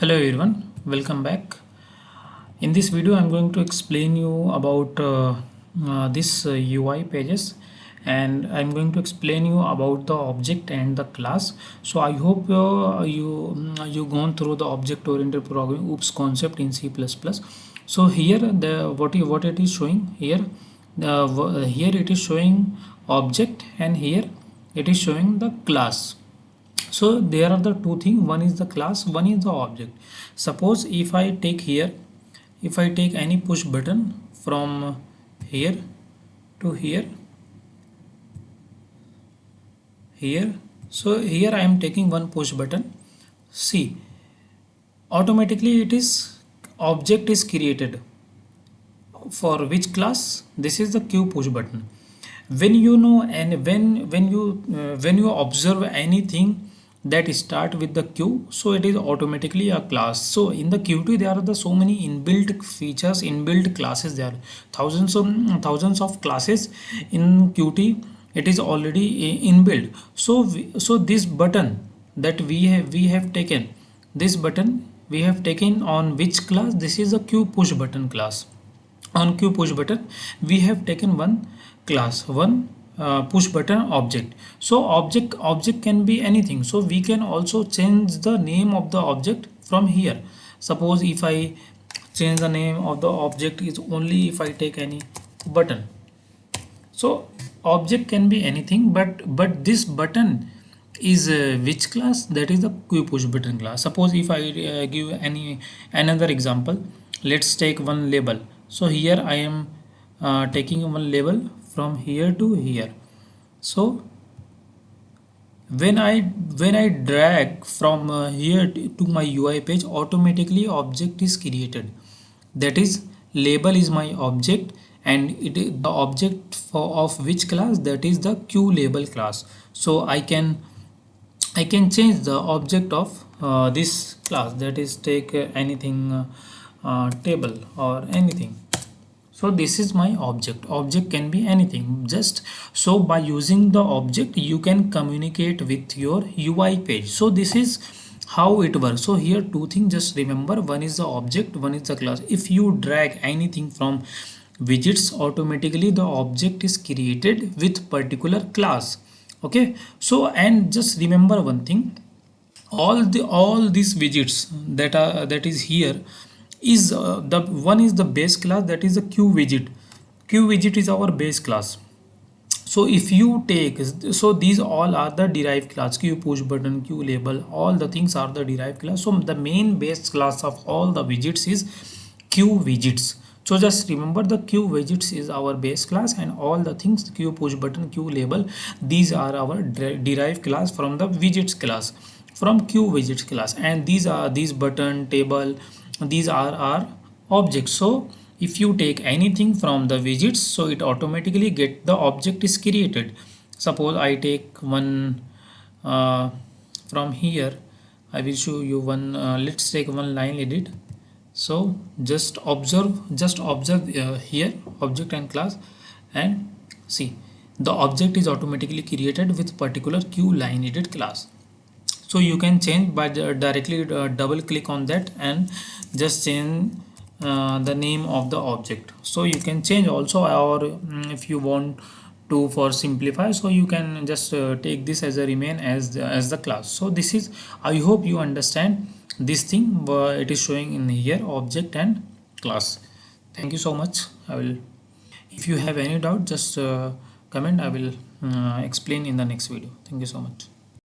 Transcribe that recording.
Hello everyone, welcome back. In this video I'm going to explain you about this UI pages, and I'm going to explain you about the object and the class. So I hope you gone through the object oriented programming OOPS concept in C++. So here the what it is showing here, here it is showing object, and here it is showing the class. So there are the two things, one is the class, one is the object. Suppose if I take here, if I take any push button from here to here, so here I am taking one push button. See, automatically it is object is created. For which class? This is the Q push button. When you know, and when you observe anything that start with the Q, so it is automatically a class. So in the Qt there are the so many inbuilt features, inbuilt classes. There are thousands of classes in Qt. It is already inbuilt. So this button that we have taken, this button we have taken on which class? This is a Q push button class. On Q push button we have taken one class, one push button object. So object can be anything, so we can also change the name of the object from here. Suppose if I change the name of the object is only if I take any button. So object can be anything, but this button is which class? That is the Q push button class. Suppose if I give another example, let's take one label. So here I am taking one label from here to here. So when I drag from here to my UI page, automatically object is created. That is, label is my object, and it is the object of which class? That is the Q label class. So I can change the object of this class, that is take anything, table or anything. So this is my object can be anything. Just so by using the object you can communicate with your UI page. So this is how it works. So here two things, just remember, one is the object, one is the class. If you drag anything from widgets, automatically the object is created with particular class. Okay, so and just remember one thing, all these widgets that is here is the one is the base class, that is the Q widget. Q widget is our base class. So if you take, so these all are the derived class. Q push button, Q label, all the things are the derived class. So the main base class of all the widgets is Q widgets. So just remember, the Q widgets is our base class, and all the things Q push button, Q label, these are our derived class from the widgets class, from Q widgets class. And these button, table, these are our objects. So if you take anything from the widgets, so it automatically get the object is created. Suppose I take one from here, I will show you one, let's take one line edit. So just observe here object and class, and see, the object is automatically created with particular Q line edit class. So you can change by directly double click on that and just change the name of the object. So you can change also, or if you want to for simplify, so you can just take this as a remain as the class. So this is, I hope you understand this thing, it is showing in here object and class. Thank you so much. I will, if you have any doubt, just comment. I will explain in the next video. Thank you so much.